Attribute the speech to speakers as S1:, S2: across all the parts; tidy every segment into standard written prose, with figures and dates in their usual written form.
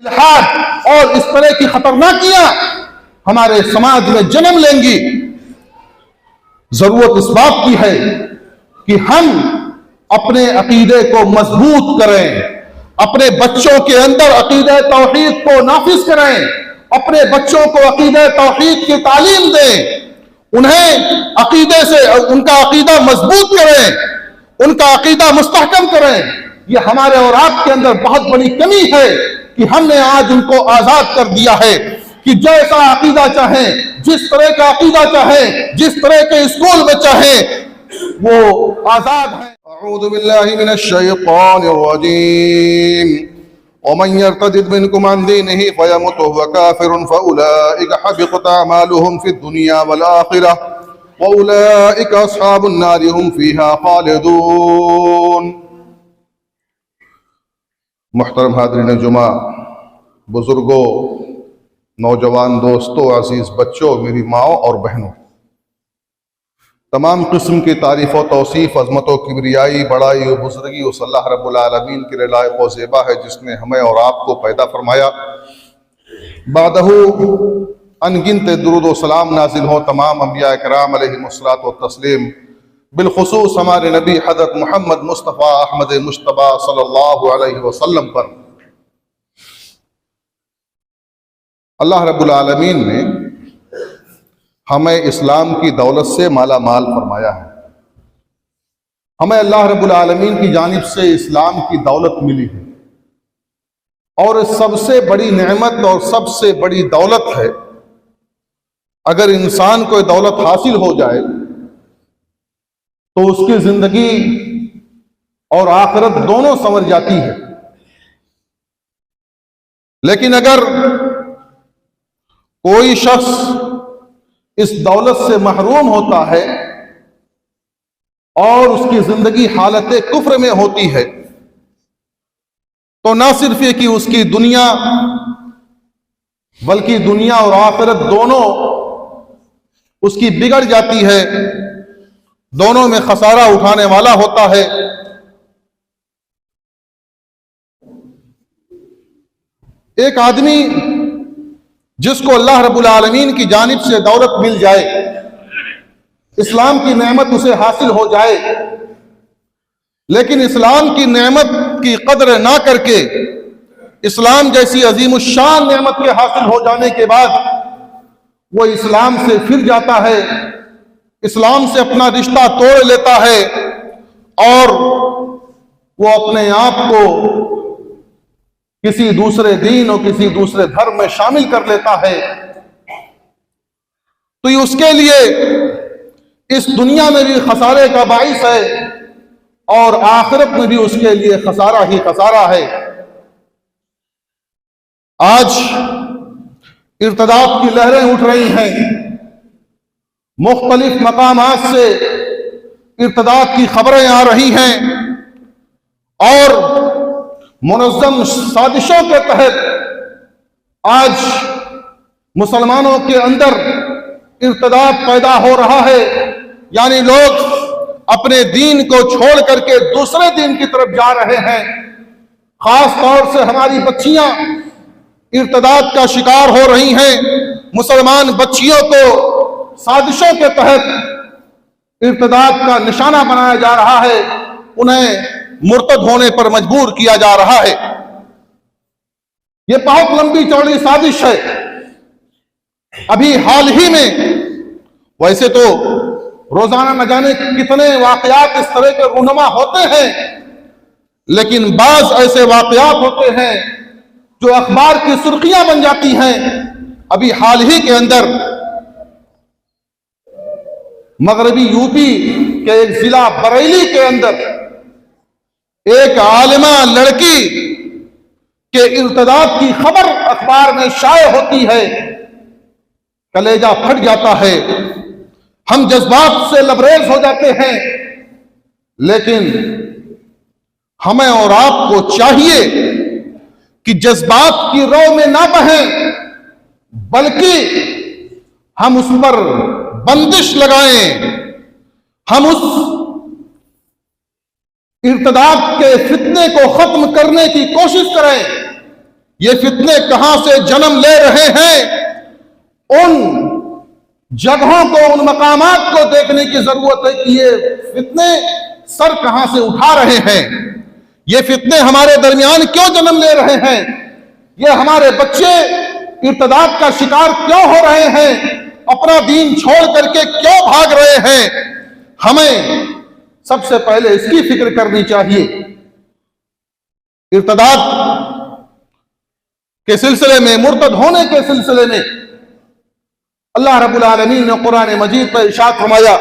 S1: الحاد اور اس طرح کی خطرناکیاں ہمارے سماج میں جنم لیں گی۔ ضرورت اس بات کی ہے کہ ہم اپنے عقیدے کو مضبوط کریں، اپنے بچوں کے اندر عقیدہ توحید کو نافذ کریں، اپنے بچوں کو عقیدہ توحید کی تعلیم دیں، انہیں عقیدے سے ان کا عقیدہ مضبوط کریں، ان کا عقیدہ مستحکم کریں۔ یہ ہمارے اور آپ کے اندر بہت بڑی کمی ہے کہ ہم نے آج ان کو آزاد کر دیا ہے کہ جیسا عقیدہ چاہیں، جس طرح کا عقیدہ چاہیں، جس طرح کے اسکول میں چاہیں، وہ آزاد ہیں۔ اعوذ باللہ من الشیطان الرجیم ومن يرتد منكم عن دينه فيمت وهو كافر فأولئك حبطت أعمالهم في الدنيا والآخرة وأولئك أصحاب النار هم فيها خالدون۔ محترم حاضرین جمعہ، بزرگوں، نوجوان دوستوں، عزیز بچوں، میری ماؤں اور بہنوں، تمام قسم کی تعریف و توصیف، عظمت و کبریائی، بڑائی و بزرگی اس اللہ رب العالمین کے لیے لائق و زیبا ہے جس نے ہمیں اور آپ کو پیدا فرمایا۔ بعدہ ان گنت درود و سلام نازل ہو تمام انبیاء کرام علیہم الصلوۃ والتسلیم، بالخصوص ہمارے نبی حضرت محمد مصطفیٰ احمد مجتبیٰ صلی اللہ علیہ وسلم پر۔ اللہ رب العالمین نے ہمیں اسلام کی دولت سے مالا مال فرمایا ہے۔ ہمیں اللہ رب العالمین کی جانب سے اسلام کی دولت ملی ہے، اور سب سے بڑی نعمت اور سب سے بڑی دولت ہے۔ اگر انسان کو دولت حاصل ہو جائے تو اس کی زندگی اور آخرت دونوں سنور جاتی ہے، لیکن اگر کوئی شخص اس دولت سے محروم ہوتا ہے اور اس کی زندگی حالت کفر میں ہوتی ہے تو نہ صرف یہ کہ اس کی دنیا بلکہ دنیا اور آخرت دونوں اس کی بگڑ جاتی ہے، دونوں میں خسارہ اٹھانے والا ہوتا ہے۔ ایک آدمی جس کو اللہ رب العالمین کی جانب سے دولت مل جائے، اسلام کی نعمت اسے حاصل ہو جائے، لیکن اسلام کی نعمت کی قدر نہ کر کے اسلام جیسی عظیم الشان نعمت کے حاصل ہو جانے کے بعد وہ اسلام سے پھر جاتا ہے، اسلام سے اپنا رشتہ توڑ لیتا ہے اور وہ اپنے آپ کو کسی دوسرے دین اور کسی دوسرے دھرم میں شامل کر لیتا ہے، تو یہ اس کے لیے اس دنیا میں بھی خسارے کا باعث ہے اور آخرت میں بھی اس کے لیے خسارہ ہی خسارہ ہے۔ آج ارتداد کی لہریں اٹھ رہی ہیں، مختلف مقامات سے ارتداد کی خبریں آ رہی ہیں، اور منظم سازشوں کے تحت آج مسلمانوں کے اندر ارتداد پیدا ہو رہا ہے، یعنی لوگ اپنے دین کو چھوڑ کر کے دوسرے دین کی طرف جا رہے ہیں۔ خاص طور سے ہماری بچیاں ارتداد کا شکار ہو رہی ہیں۔ مسلمان بچیوں کو سازشوں کے تحت ارتداد کا نشانہ بنایا جا رہا ہے، انہیں مرتد ہونے پر مجبور کیا جا رہا ہے۔ یہ بہت لمبی چوڑی سازش ہے۔ ابھی حال ہی میں، ویسے تو روزانہ نہ جانے کتنے واقعات اس طرح کے رونما ہوتے ہیں، لیکن بعض ایسے واقعات ہوتے ہیں جو اخبار کی سرخیاں بن جاتی ہیں۔ ابھی حال ہی کے اندر مغربی یوپی کے ایک ضلع بریلی کے اندر ایک عالمہ لڑکی کے ارتداد کی خبر اخبار میں شائع ہوتی ہے، کلیجہ پھٹ جاتا ہے، ہم جذبات سے لبریز ہو جاتے ہیں، لیکن ہمیں اور آپ کو چاہیے کہ جذبات کی رو میں نہ بہیں، بلکہ ہم اس پر بندش لگائیں، ہم اس ارتداد کے فتنے کو ختم کرنے کی کوشش کریں۔ یہ فتنے کہاں سے جنم لے رہے ہیں، ان جگہوں کو، ان مقامات کو دیکھنے کی ضرورت ہے کہ یہ فتنے سر کہاں سے اٹھا رہے ہیں، یہ فتنے ہمارے درمیان کیوں جنم لے رہے ہیں، یہ ہمارے بچے ارتداد کا شکار کیوں ہو رہے ہیں، اپنا دین چھوڑ کر کے کیوں بھاگ رہے ہیں۔ ہمیں سب سے پہلے اس کی فکر کرنی چاہیے۔ ارتداد کے سلسلے میں، مرتد ہونے کے سلسلے میں اللہ رب العالمین نے قرآن مجید پر ارشاد فرمایا،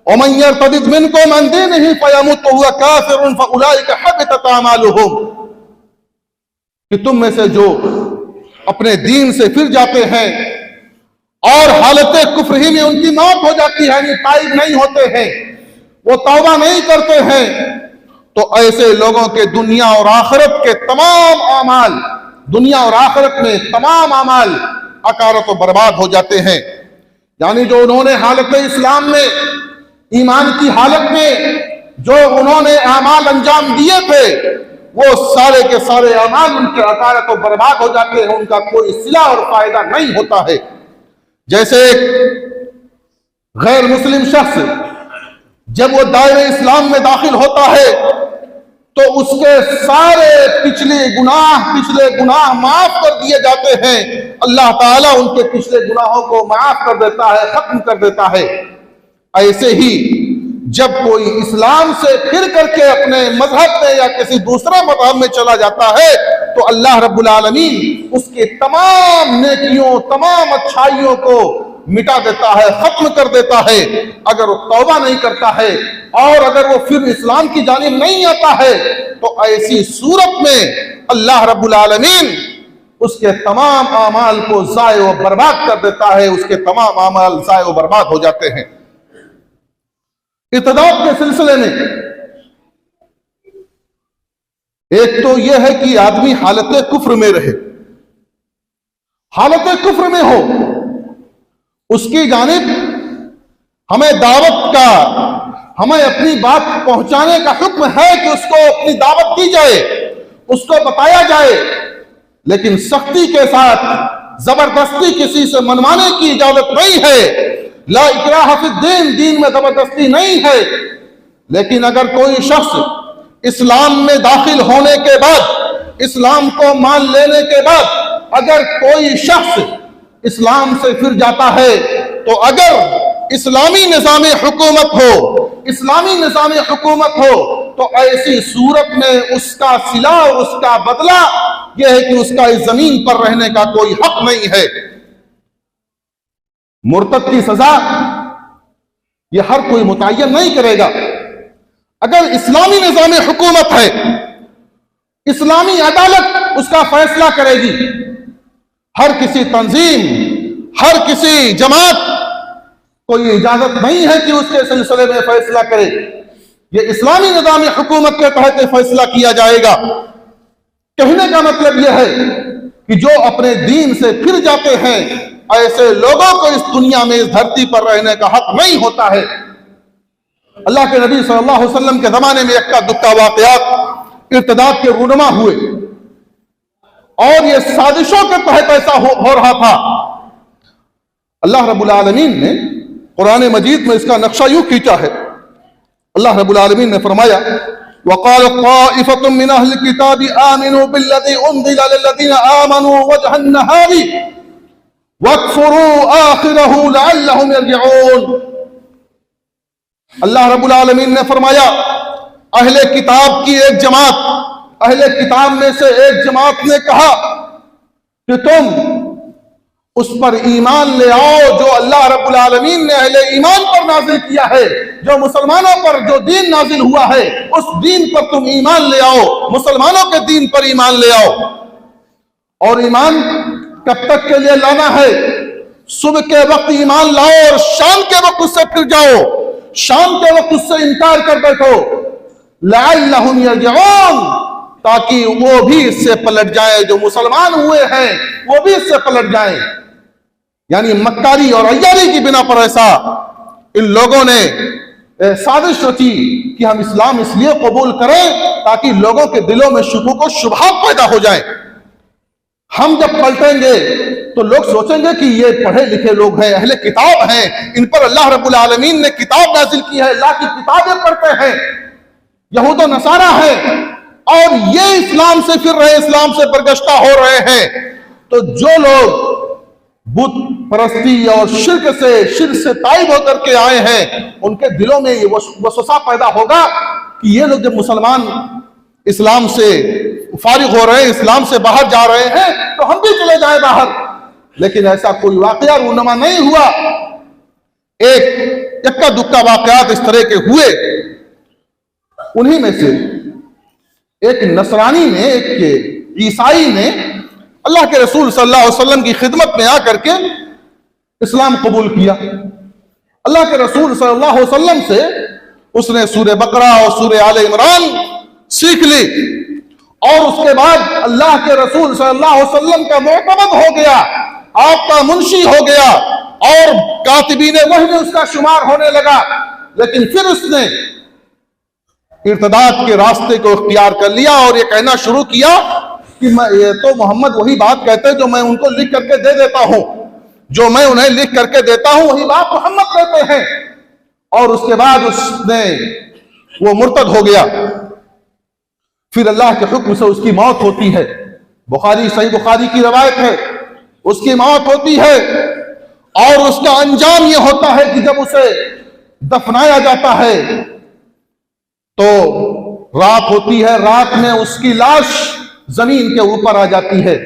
S1: وَمَن يَرْتَدِدْ مِنْكُمْ عَنْ دِينِهِ فَيَمُتْ وَهُوَ كَافِرٌ فَأُولَٰئِكَ حَبِطَتْ أَعْمَالُهُمْ، کہ تم میں سے جو اپنے دین سے پھر جاتے ہیں اور حالت کفر ہی میں ان کی موت ہو جاتی ہے، یعنی تائب نہیں ہوتے ہیں، وہ توبہ نہیں کرتے ہیں، تو ایسے لوگوں کے دنیا اور آخرت کے تمام اعمال، دنیا اور آخرت میں تمام اعمال اکارت و برباد ہو جاتے ہیں۔ یعنی جو انہوں نے حالت اسلام میں، ایمان کی حالت میں جو انہوں نے اعمال انجام دیے تھے، وہ سارے کے سارے اعمال ان کے اکارت و برباد ہو جاتے ہیں، ان کا کوئی صلہ اور فائدہ نہیں ہوتا ہے۔ جیسے ایک غیر مسلم شخص جب وہ دائرہ اسلام میں داخل ہوتا ہے تو اس کے سارے پچھلے گناہ معاف کر دیے جاتے ہیں، اللہ تعالیٰ ان کے پچھلے گناہوں کو معاف کر دیتا ہے، ختم کر دیتا ہے۔ ایسے ہی جب کوئی اسلام سے پھر کر کے اپنے مذہب میں یا کسی دوسرے مذہب میں چلا جاتا ہے تو اللہ رب العالمین اس کے تمام نیکیوں، تمام اچھائیوں کو مٹا دیتا ہے، ختم کر دیتا ہے۔ اگر وہ توبہ نہیں کرتا ہے اور اگر وہ پھر اسلام کی جانب نہیں آتا ہے تو ایسی صورت میں اللہ رب العالمین اس کے تمام اعمال کو ضائع و برباد کر دیتا ہے، اس کے تمام اعمال ضائع و برباد ہو جاتے ہیں۔ ارتداد کے سلسلے میں ایک تو یہ ہے کہ آدمی حالت کفر میں رہے، حالت کفر میں ہو، اس کی جانب ہمیں دعوت کا، ہمیں اپنی بات پہنچانے کا حکم ہے کہ اس کو اپنی دعوت دی جائے، اس کو بتایا جائے، لیکن سختی کے ساتھ، زبردستی کسی سے منوانے کی اجازت نہیں ہے۔ لا اکراہ فی الدین، دین میں زبردستی نہیں ہے۔ لیکن اگر کوئی شخص اسلام میں داخل ہونے کے بعد، اسلام کو مان لینے کے بعد اگر کوئی شخص اسلام سے پھر جاتا ہے تو اگر اسلامی نظام حکومت ہو، اسلامی نظام حکومت ہو تو ایسی صورت میں اس کا صلہ اور اس کا بدلہ یہ ہے کہ اس کا اس زمین پر رہنے کا کوئی حق نہیں ہے۔ مرتد کی سزا یہ ہر کوئی متعین نہیں کرے گا۔ اگر اسلامی نظام حکومت ہے، اسلامی عدالت اس کا فیصلہ کرے گی، ہر کسی تنظیم، ہر کسی جماعت کو یہ اجازت نہیں ہے کہ اس کے سلسلے میں فیصلہ کرے، یہ اسلامی نظام حکومت کے تحت فیصلہ کیا جائے گا۔ کہنے کا مطلب یہ ہے کہ جو اپنے دین سے پھر جاتے ہیں ایسے لوگوں کو اس دنیا میں، اس دھرتی پر رہنے کا حق نہیں ہوتا ہے۔ اللہ کے نبی صلی اللہ علیہ وسلم کے زمانے میں اکا دکا واقعات ارتداد کے رونما ہوئے اور یہ سازشوں کے تحت ایسا ہو رہا تھا۔ اللہ رب العالمین نے قرآن مجید میں اس کا نقشہ یوں کھینچا ہے۔ اللہ رب العالمین نے فرمایا وَقَالَ طَائِفَةٌ مِّنْ أَهْلِ الْكِتَابِ آمِنُوا بِالَّذِي أُنزِلَ لِلَّذِينَ آمَنُوا وَجْهَ النَّهَارِ وَاكْفُرُوا آخِرَهُ لَعَلَّهُمْ يَرْجِعُونَ۔ اللہ رب العالمین نے فرمایا اہل کتاب کی ایک جماعت، اہل کتاب میں سے ایک جماعت نے کہا کہ تم اس پر ایمان لے آؤ جو اللہ رب العالمین نے اہل ایمان پر نازل کیا ہے، جو مسلمانوں پر جو دین نازل ہوا ہے اس دین پر تم ایمان لے آؤ، مسلمانوں کے دین پر ایمان لے آؤ۔ اور ایمان کب تک کے لیے لانا ہے؟ صبح کے وقت ایمان لاؤ اور شام کے وقت اس سے پھر جاؤ، شام کے وقت اس سے انکار کر بیٹھو، لعلہم یرجعون، تاکہ وہ بھی اس سے پلٹ جائیں، جو مسلمان ہوئے ہیں وہ بھی اس سے پلٹ جائیں۔ یعنی مکاری اور عیاری کی بنا پر ایسا ان لوگوں نے سازش رچی کہ ہم اسلام اس لیے قبول کریں تاکہ لوگوں کے دلوں میں شکوک و شبہات پیدا ہو جائیں۔ ہم جب پلٹیں گے تو لوگ سوچیں گے کہ یہ پڑھے لکھے لوگ ہیں، اہل کتاب ہیں، ان پر اللہ رب العالمین نے کتاب نازل کی ہے، اللہ کی کتابیں پڑھتے ہیں، یہود و نصارہ ہیں، اور یہ اسلام سے پھر رہے، اسلام سے برگشتہ ہو رہے ہیں۔ تو جو لوگ بت پرستی اور شرک سے تائب ہو کر کے آئے ہیں، ان کے دلوں میں یہ وسوسہ پیدا ہوگا کہ یہ لوگ جب مسلمان اسلام سے فارغ ہو رہے ہیں، اسلام سے باہر جا رہے ہیں، تو ہم بھی چلے جائیں باہر۔ لیکن ایسا کوئی واقعہ رونما نہیں ہوا۔ ایک یکا دکا واقعات اس طرح کے ہوئے، انہی میں سے ایک نصرانی نے، ایک عیسائی نے اللہ کے رسول صلی اللہ علیہ وسلم کی خدمت میں آ کر کے اسلام قبول کیا۔ اللہ کے رسول صلی اللہ علیہ وسلم سے اس نے سورہ بقرہ اور سورہ آل عمران سیکھ لی، اور اس کے بعد اللہ کے رسول صلی اللہ علیہ وسلم کا معتمد ہو گیا، آپ کا منشی ہو گیا، اور کاتبین وحی میں اس کا شمار ہونے لگا۔ لیکن پھر اس نے ارتداد کے راستے کو اختیار کر لیا اور یہ کہنا شروع کیا کہ یہ تو محمد وہی بات کہتے ہیں جو میں ان کو لکھ کر کے دے دیتا ہوں، جو میں انہیں لکھ کر کے دیتا ہوں وہی بات محمد کہتے ہیں۔ اور اس کے بعد وہ مرتد ہو گیا۔ پھر اللہ کے حکم سے اس کی موت ہوتی ہے، صحیح بخاری کی روایت ہے، اس کی موت ہوتی ہے، اور اس کا انجام یہ ہوتا ہے کہ جب اسے دفنایا جاتا ہے تو رات ہوتی ہے، رات میں اس کی لاش زمین کے اوپر آ جاتی ہے۔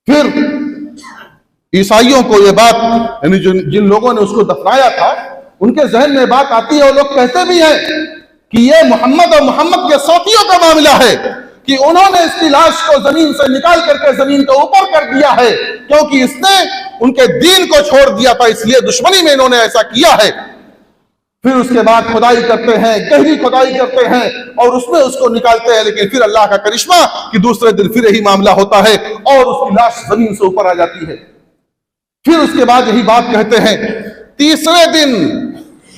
S1: پھر عیسائیوں کو یہ بات، یعنی جن لوگوں نے اس کو دفنایا تھا، ان کے ذہن میں بات آتی ہے، اور لوگ کہتے بھی ہیں کہ یہ محمد اور محمد کے ساتھیوں کا معاملہ ہے کہ انہوں نے اس کی لاش کو زمین سے نکال کر کے زمین کے اوپر کر دیا ہے، کیونکہ اس نے ان کے دین کو چھوڑ دیا تھا، اس لیے دشمنی میں انہوں نے ایسا کیا ہے۔ پھر اس کے بعد کھدائی کرتے ہیں، گہری کھدائی کرتے ہیں، اور اس میں اس کو نکالتے ہیں، لیکن پھر اللہ کا کرشمہ کہ دوسرے دن پھر یہی معاملہ ہوتا ہے اور اس کی لاش زمین سے اوپر آ جاتی ہے۔ پھر اس کے بعد یہی بات کہتے ہیں، تیسرے دن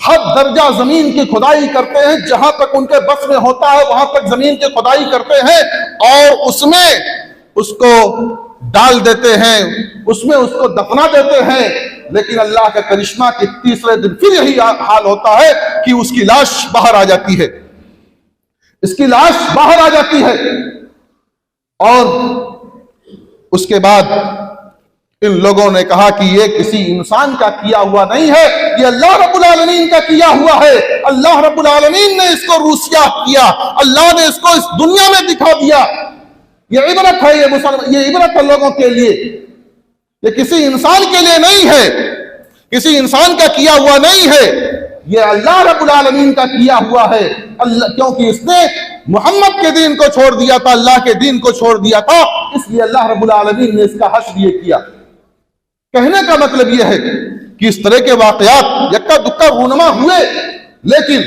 S1: حد درجہ زمین کی کھدائی کرتے ہیں، جہاں تک ان کے بس میں ہوتا ہے وہاں تک زمین کی کھدائی کرتے ہیں، اور اس میں اس کو ڈال دیتے ہیں، اس میں اس کو دفنا دیتے ہیں۔ لیکن اللہ کا کرشمہ کہ تیسرے دن پھر یہی حال ہوتا ہے کہ اس کی لاش باہر آ جاتی ہے، اس کی لاش باہر آ جاتی ہے، اور اس کے بعد ان لوگوں نے کہا کہ یہ کسی انسان کا کیا ہوا نہیں ہے، یہ اللہ رب العالمین کا کیا ہوا ہے، اللہ رب العالمین نے اس کو روسیہ کیا، اللہ نے اس کو اس دنیا میں دکھا دیا۔ یہ عبرت ہے، یہ عبرت ہے لوگوں کے لیے، یہ کسی انسان کے لیے نہیں ہے، کسی انسان کا کیا ہوا نہیں ہے، یہ اللہ رب العالمین کا کیا ہوا ہے، کیونکہ اس نے محمد کے دین کو چھوڑ دیا تھا، اللہ کے دین کو چھوڑ دیا تھا، اس لیے اللہ رب العالمین نے اس کا حشر یہ کیا۔ کہنے کا مطلب یہ ہے کہ اس طرح کے واقعات یکا دکا رونما ہوئے، لیکن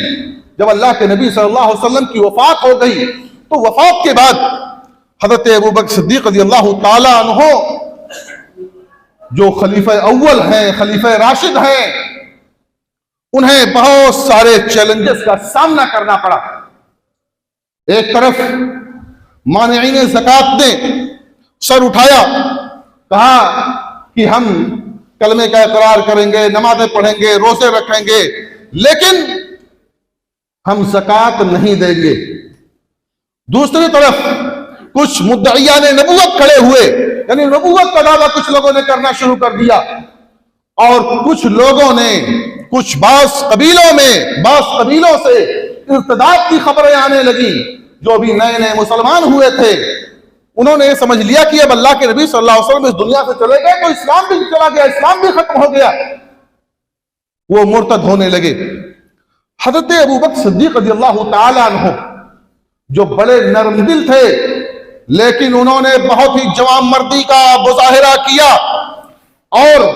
S1: جب اللہ کے نبی صلی اللہ علیہ وسلم کی وفات ہو گئی تو وفات کے بعد حضرت ابوبکر صدیق رضی اللہ تعالی عنہ جو خلیفہ اول ہیں، خلیفہ راشد ہیں، انہیں بہت سارے چیلنجز کا سامنا کرنا پڑا۔ ایک طرف مانعین زکوٰۃ نے سر اٹھایا، کہا کہ ہم کلمے کا اقرار کریں گے، نمازیں پڑھیں گے، روزے رکھیں گے، لیکن ہم زکوٰۃ نہیں دیں گے۔ دوسری طرف کچھ مدعیان نبوت کھڑے ہوئے، یعنی نبوت کا دعویٰ کچھ لوگوں نے کرنا شروع کر دیا، اور کچھ لوگوں نے بعض قبیلوں سے ارتداد کی خبریں آنے لگی۔ جو بھی نئے نئے مسلمان ہوئے تھے انہوں نے یہ سمجھ لیا کہ اب اللہ کے نبی صلی اللہ علیہ وسلم اس دنیا سے چلے گئے تو اسلام بھی چلا گیا، اسلام بھی ختم ہو گیا، وہ مرتد ہونے لگے۔ حضرت ابوبکر صدیق رضی اللہ تعالی عنہ جو بڑے نرم دل تھے، لیکن انہوں نے بہت ہی جوان مردی کا مظاہرہ کیا، اور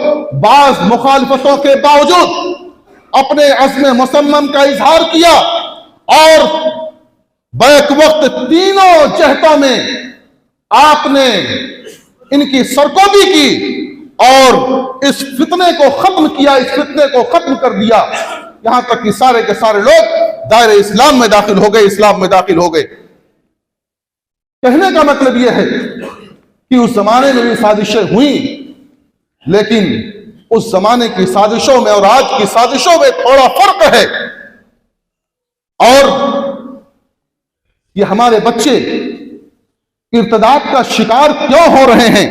S1: بعض مخالفتوں کے باوجود اپنے عزم مصمم کا اظہار کیا، اور بیک وقت تینوں جہتوں میں آپ نے ان کی سرکوبی کی اور اس فتنے کو ختم کیا، اس فتنے کو ختم کر دیا، یہاں تک کہ سارے کے سارے لوگ دائرہ اسلام میں داخل ہو گئے، اسلام میں داخل ہو گئے۔ کہنے کا مطلب یہ ہے کہ اس زمانے میں بھی سازشیں ہوئیں، لیکن اس زمانے کی سازشوں میں اور آج کی سازشوں میں تھوڑا فرق ہے۔ اور یہ ہمارے بچے ارتداد کا شکار کیوں ہو رہے ہیں،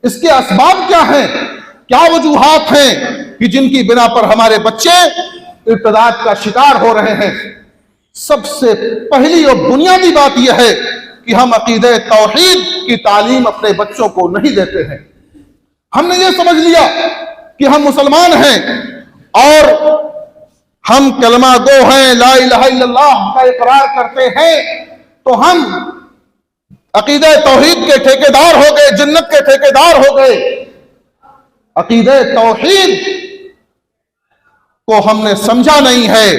S1: اس کے اسباب کیا ہیں، کیا وجوہات ہیں کہ جن کی بنا پر ہمارے بچے ارتداد کا شکار ہو رہے ہیں؟ سب سے پہلی اور بنیادی بات یہ ہے کہ ہم عقیدہ توحید کی تعلیم اپنے بچوں کو نہیں دیتے ہیں۔ ہم نے یہ سمجھ لیا کہ ہم مسلمان ہیں اور ہم کلمہ گو ہیں، لا الہ الا اللہ کا اقرار کرتے ہیں، تو ہم عقیدہ توحید کے ٹھیکیدار ہو گئے، جنت کے ٹھیکیدار ہو گئے۔ عقیدہ توحید کو ہم نے سمجھا نہیں ہے،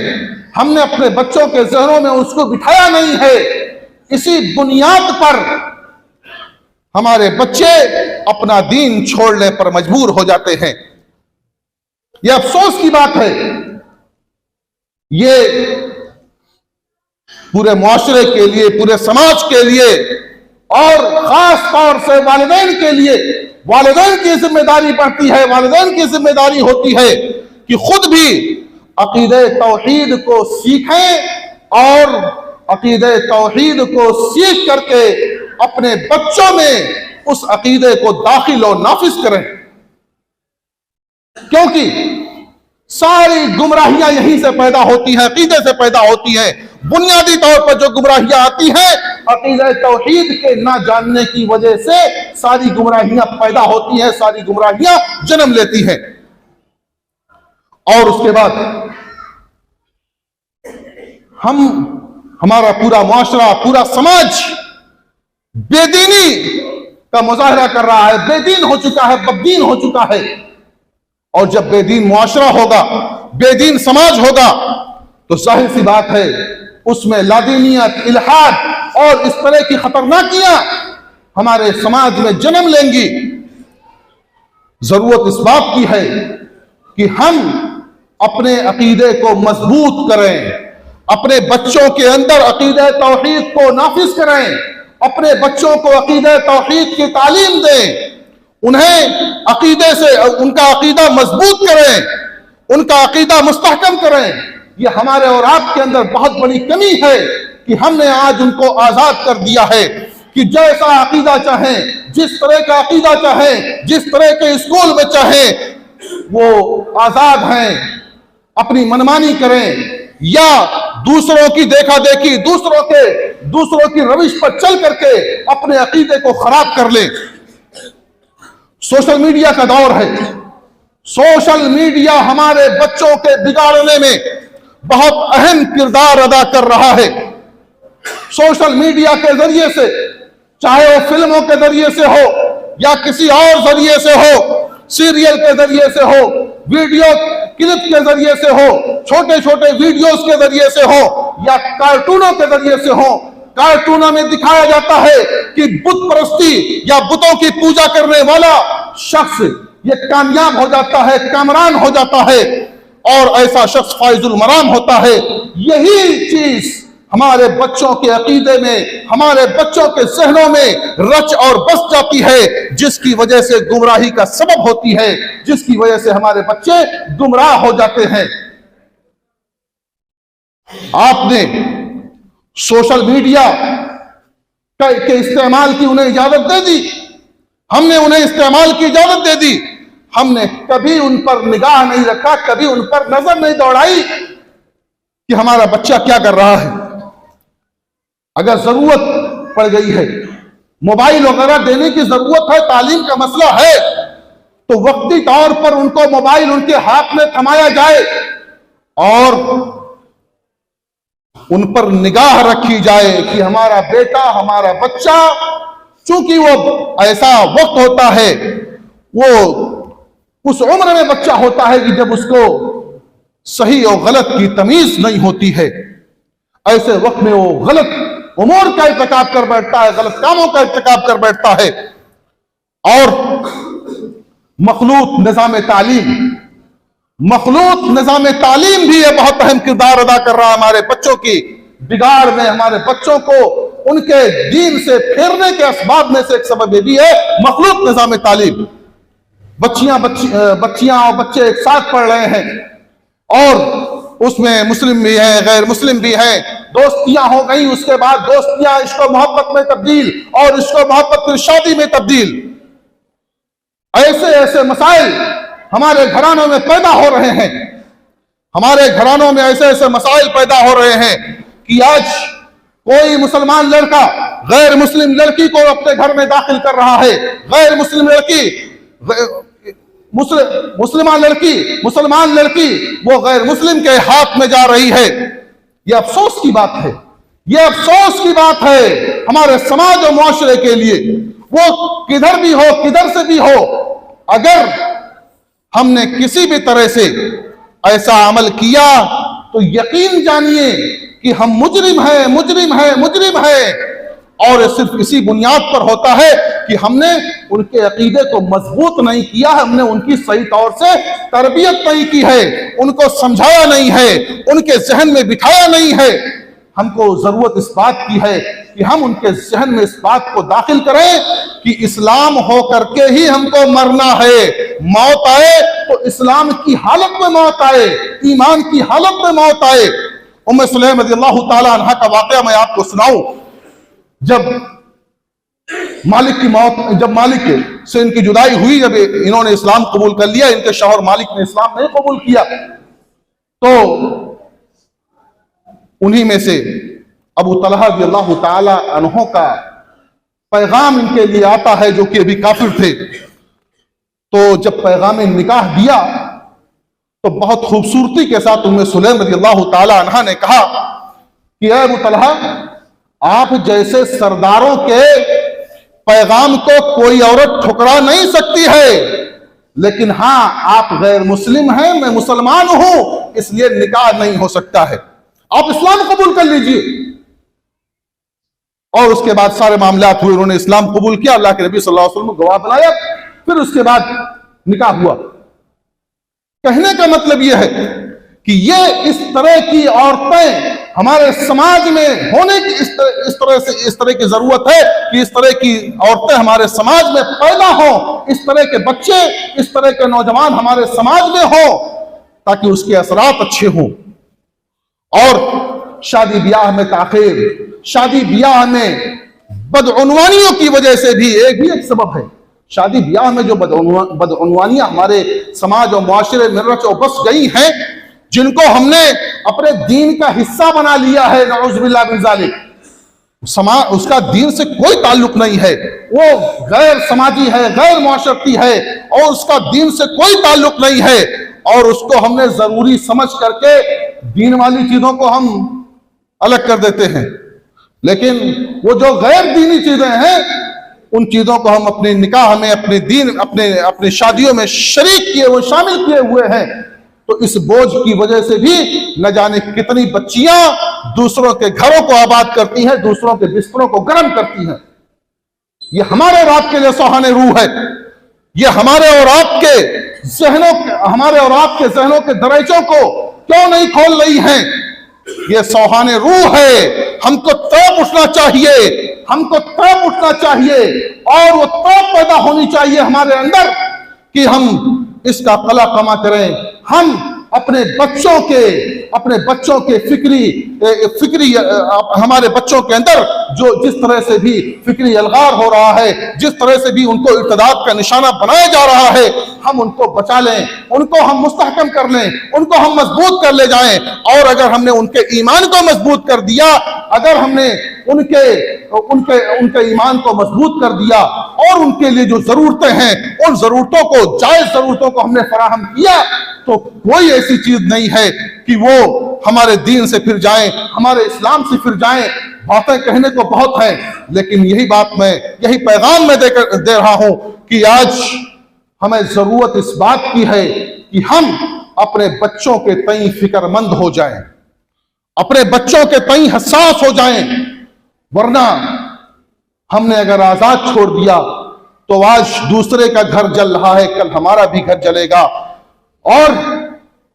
S1: ہم نے اپنے بچوں کے ذہنوں میں اس کو بٹھایا نہیں ہے۔ اسی بنیاد پر ہمارے بچے اپنا دین چھوڑنے پر مجبور ہو جاتے ہیں۔ یہ افسوس کی بات ہے، یہ پورے معاشرے کے لیے، پورے سماج کے لیے اور خاص طور سے والدین کے لیے، والدین کی ذمہ داری بڑھتی ہے، والدین کی ذمہ داری ہوتی ہے کہ خود بھی عقیدہ توحید کو سیکھیں اور عقیدہ توحید کو سیکھ کر کے اپنے بچوں میں اس عقیدے کو داخل و نافذ کریں، کیونکہ ساری گمراہیاں یہیں سے پیدا ہوتی ہیں، عقیدے سے پیدا ہوتی ہیں۔ بنیادی طور پر جو گمراہیاں آتی ہیں عقیدہ توحید کے نہ جاننے کی وجہ سے ساری گمراہیاں پیدا ہوتی ہیں، ساری گمراہیاں جنم لیتی ہیں۔ اور اس کے بعد ہمارا پورا معاشرہ، پورا سماج بے دینی کا مظاہرہ کر رہا ہے، بے دین ہو چکا ہے، بددین ہو چکا ہے۔ اور جب بے دین معاشرہ ہوگا، بے دین سماج ہوگا، تو ظاہر سی بات ہے اس میں لادینیت، الحاد اور اس طرح کی خطرناکیاں ہمارے سماج میں جنم لیں گی۔ ضرورت اس بات کی ہے کہ ہم اپنے عقیدے کو مضبوط کریں، اپنے بچوں کے اندر عقیدہ توحید کو نافذ کریں، اپنے بچوں کو عقیدہ توحید کی تعلیم دیں، انہیں عقیدے سے ان کا عقیدہ مضبوط کریں، ان کا عقیدہ مستحکم کریں۔ یہ ہمارے اور آپ کے اندر بہت بڑی کمی ہے کہ ہم نے آج ان کو آزاد کر دیا ہے کہ جیسا عقیدہ چاہیں، جس طرح کا عقیدہ چاہیں، جس طرح کے اسکول میں چاہیں، وہ آزاد ہیں، اپنی منمانی کریں یا دوسروں کی دیکھا دیکھی، دوسروں کی روش پر چل کر کے اپنے عقیدے کو خراب کر لیں۔ سوشل میڈیا کا دور ہے، سوشل میڈیا ہمارے بچوں کے بگاڑنے میں بہت اہم کردار ادا کر رہا ہے۔ سوشل میڈیا کے ذریعے سے، چاہے وہ فلموں کے ذریعے سے ہو یا کسی اور ذریعے سے ہو، سیریل کے ذریعے سے ہو، ویڈیو کلپ کے ذریعے سے ہو، چھوٹے چھوٹے ویڈیوز کے ذریعے سے ہو یا کارٹونوں کے ذریعے سے ہو، کارٹونوں میں دکھایا جاتا ہے کہ بت پرستی یا بتوں کی پوجا کرنے والا شخص یہ کامیاب ہو جاتا ہے، کامران ہو جاتا ہے، اور ایسا شخص فائز المرام ہوتا ہے۔ یہی چیز ہمارے بچوں کے عقیدے میں، ہمارے بچوں کے ذہنوں میں رچ اور بس جاتی ہے، جس کی وجہ سے گمراہی کا سبب ہوتی ہے، جس کی وجہ سے ہمارے بچے گمراہ ہو جاتے ہیں۔ آپ نے سوشل میڈیا کے استعمال کی انہیں اجازت دے دی، ہم نے انہیں استعمال کی اجازت دے دی، ہم نے کبھی ان پر نگاہ نہیں رکھا، کبھی ان پر نظر نہیں دوڑائی کہ ہمارا بچہ کیا کر رہا ہے۔ اگر ضرورت پڑ گئی ہے، موبائل وغیرہ دینے کی ضرورت ہے، تعلیم کا مسئلہ ہے، تو وقتی طور پر ان کو موبائل ان کے ہاتھ میں تھمایا جائے اور ان پر نگاہ رکھی جائے کہ ہمارا بیٹا، ہمارا بچہ، چونکہ وہ ایسا وقت ہوتا ہے، وہ اس عمر میں بچہ ہوتا ہے کہ جب اس کو صحیح اور غلط کی تمیز نہیں ہوتی ہے، ایسے وقت میں وہ غلط امور کا ارتکاب کر بیٹھتا ہے، غلط کاموں کا ارتکاب کر بیٹھتا ہے۔ اور مخلوط نظام تعلیم بھی یہ بہت اہم کردار ادا کر رہا ہے ہمارے بچوں کی بگاڑ میں، ہمارے بچوں کو ان کے دین سے پھیرنے کے اسباب میں سے ایک سبب یہ بھی ہے مخلوط نظام تعلیم. بچیاں اور بچے ایک ساتھ پڑھ رہے ہیں اور اس میں مسلم بھی ہیں غیر مسلم بھی ہیں. دوستیاں ہو گئی, اس کے بعد دوستیاں عشق و محبت میں تبدیل اور عشق و محبت پھر شادی میں تبدیل. ایسے ایسے مسائل ہمارے گھرانوں میں پیدا ہو رہے ہیں. ہمارے گھرانوں میں ایسے ایسے مسائل پیدا ہو رہے ہیں کہ آج کوئی مسلمان لڑکا غیر مسلم لڑکی کو اپنے گھر میں داخل کر رہا ہے. غیر مسلم لڑکی مسلمان لڑکی وہ غیر مسلم کے ہاتھ میں جا رہی ہے. یہ افسوس کی بات ہے, یہ افسوس کی بات ہے ہمارے سماج اور معاشرے کے لیے. وہ کدھر بھی ہو, کدھر سے بھی ہو, اگر ہم نے کسی بھی طرح سے ایسا عمل کیا تو یقین جانیے کہ ہم مجرم ہیں. اور صرف اسی بنیاد پر ہوتا ہے کہ ہم نے ان کے عقیدے کو مضبوط نہیں کیا, ہم نے ان کی صحیح طور سے تربیت نہیں کی ہے, ان کو سمجھایا نہیں ہے, ان کے ذہن میں بٹھایا نہیں ہے. ہم کو ضرورت اس بات کی ہے کہ ہم ان کے ذہن میں اس بات کو داخل کریں کہ اسلام ہو کر کے ہی ہم کو مرنا ہے. موت آئے تو اسلام کی حالت میں موت آئے, ایمان کی حالت میں موت آئے. ام سلیم رضی اللہ تعالی عنہ کا واقعہ میں آپ کو سناؤں. جب مالک سے ان کی جدائی ہوئی, جب انہوں نے اسلام قبول کر لیا, ان کے شوہر مالک نے اسلام نہیں قبول کیا, تو انہی میں سے ابو طلحہ رضی اللہ تعالی عنہ کا پیغام ان کے لیے آتا ہے جو کہ ابھی کافر تھے. تو جب پیغام نکاح دیا تو بہت خوبصورتی کے ساتھ ام سلیم رضی اللہ تعالی عنہ نے کہا کہ اے ابو طلحہ, آپ جیسے سرداروں کے پیغام کو کوئی عورت ٹھکرا نہیں سکتی ہے, لیکن ہاں آپ غیر مسلم ہیں, میں مسلمان ہوں, اس لیے نکاح نہیں ہو سکتا ہے, آپ اسلام قبول کر لیجئے. اور اس کے بعد سارے معاملات ہوئے, انہوں نے اسلام قبول کیا, اللہ کے نبی صلی اللہ علیہ وسلم گواہ بنایا, پھر اس کے بعد نکاح ہوا. کہنے کا مطلب یہ ہے کہ یہ اس طرح کی عورتیں ہمارے سماج میں ہونے کی اس طرح کی ضرورت ہے کہ اس طرح کی عورتیں ہمارے سماج میں پیدا ہوں, اس طرح کے بچے, اس طرح کے نوجوان ہمارے سماج میں ہوں تاکہ اس کے اثرات اچھے ہوں. اور شادی بیاہ میں تاخیر, شادی بیاہ میں بدعنوانیوں کی وجہ سے بھی ایک سبب ہے. شادی بیاہ میں جو بدعنوانیاں ہمارے سماج اور معاشرے میں رچ و بس گئی ہیں, جن کو ہم نے اپنے دین کا حصہ بنا لیا ہے, نعوذ باللہ من ذالک, اس کا دین سے کوئی تعلق نہیں ہے, وہ غیر سماجی ہے, غیر معاشرتی ہے, اور اس کا دین سے کوئی تعلق نہیں ہے, اور اس کو ہم نے ضروری سمجھ کر کے دین والی چیزوں کو ہم الگ کر دیتے ہیں. لیکن وہ جو غیر دینی چیزیں ہیں ان چیزوں کو ہم اپنے نکاح میں, اپنے دین, اپنے شادیوں میں شریک کیے ہوئے, شامل کیے ہوئے ہیں. تو اس بوجھ کی وجہ سے بھی نہ جانے کتنی بچیاں دوسروں کے گھروں کو آباد کرتی ہیں, دوسروں کے بستروں کو گرم کرتی ہیں. یہ ہمارے اور آپ کے لیے سوہان روح ہے, یہ ہمارے اور آپ کے ذہنوں کے دریچوں کو کیوں نہیں کھول رہی ہیں. یہ سوہان روح ہے, ہم کو تڑپ اٹھنا چاہیے, ہم کو تڑپ اٹھنا چاہیے, اور وہ تڑپ پیدا ہونی چاہیے ہمارے اندر کہ ہم اس کا قلع کما کریں. ہم اپنے بچوں کے فکری ہمارے بچوں کے اندر جو جس طرح سے بھی فکری الغار ہو رہا ہے, جس طرح سے بھی ان کو ارتداد کا نشانہ بنایا جا رہا ہے, ہم ان کو بچا لیں, ان کو ہم مستحکم کر لیں, ان کو ہم مضبوط کر لے جائیں. اور اگر ہم نے ان کے ایمان کو مضبوط کر دیا, اگر ہم نے ان کے ایمان کو مضبوط کر دیا اور ان کے لیے جو ضرورتیں ہیں ان ضرورتوں کو, جائز ضرورتوں کو ہم نے فراہم کیا, تو کوئی ایسی چیز نہیں ہے کہ وہ ہمارے دین سے پھر جائیں, ہمارے اسلام سے پھر جائیں. باتیں کہنے کو بہت ہیں, لیکن یہی پیغام میں دے رہا ہوں کہ آج ہمیں ضرورت اس بات کی ہے کہ ہم اپنے بچوں کے تئیں فکر مند ہو جائیں, اپنے بچوں کے تئیں حساس ہو جائیں. ورنہ ہم نے اگر آزاد چھوڑ دیا تو آج دوسرے کا گھر جل رہا ہے, کل ہمارا بھی گھر جلے گا, اور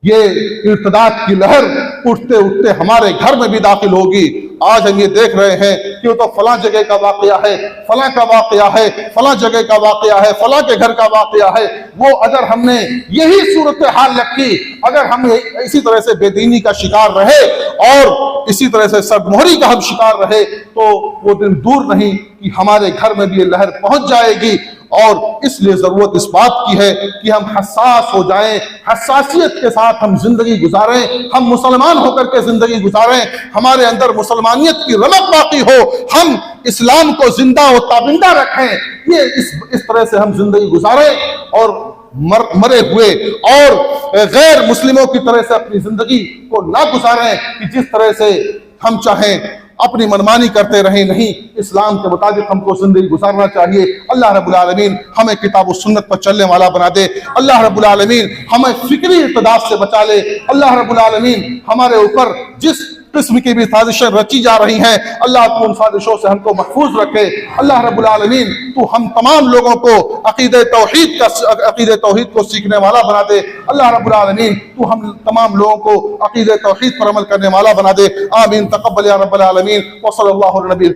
S1: یہ ارتداد کی لہر اٹھتے اٹھتے ہمارے گھر میں بھی داخل ہوگی. آج ہم یہ دیکھ رہے ہیں کہ وہ تو فلاں جگہ کا واقعہ ہے، فلاں کا واقعہ ہے، فلاں جگہ کا واقعہ ہے، فلاں کے گھر کا واقعہ ہے۔ وہ اگر ہم نے یہی صورتحال رکھی، اگر ہم اسی طرح سے بے دینی کا شکار رہے اور اسی طرح سے سرمہری کا ہم شکار رہے، تو وہ دن دور نہیں کہ ہمارے گھر میں بھی یہ لہر پہنچ جائے گی۔ اور اس لیے ضرورت اس بات کی ہے کہ ہم حساس ہو جائیں، حساسیت کے ساتھ ہم زندگی گزاریں، ہم مسلمان ہو کر کے زندگی گزاریں، ہمارے اندر مسلمانیت کی رونق باقی ہو، ہم اسلام کو زندہ و تابندہ رکھیں، یہ اس طرح سے ہم زندگی گزاریں اور مرے ہوئے اور غیر مسلموں کی طرح سے اپنی زندگی کو نہ گزاریں کہ جس طرح سے ہم چاہیں اپنی منمانی کرتے رہیں۔ نہیں، اسلام کے مطابق ہم کو زندگی گزارنا چاہیے۔ اللہ رب العالمین ہمیں کتاب و سنت پر چلنے والا بنا دے۔ اللہ رب العالمین ہمیں فکری ارتداد سے بچا لے۔ اللہ رب العالمین ہمارے اوپر جس قسم کی بھی سازشیں رچی جا رہی ہیں، اللہ تو ان سازشوں سے ہم کو محفوظ رکھے۔ اللہ رب العالمین تو ہم تمام لوگوں کو عقیدہ توحید کو سیکھنے والا بنا دے۔ اللہ رب العالمین تو ہم تمام لوگوں کو عقیدہ توحید پر عمل کرنے والا بنا دے۔ آمین، تقبل یا رب العالمین، وصلی اللہ علی نبی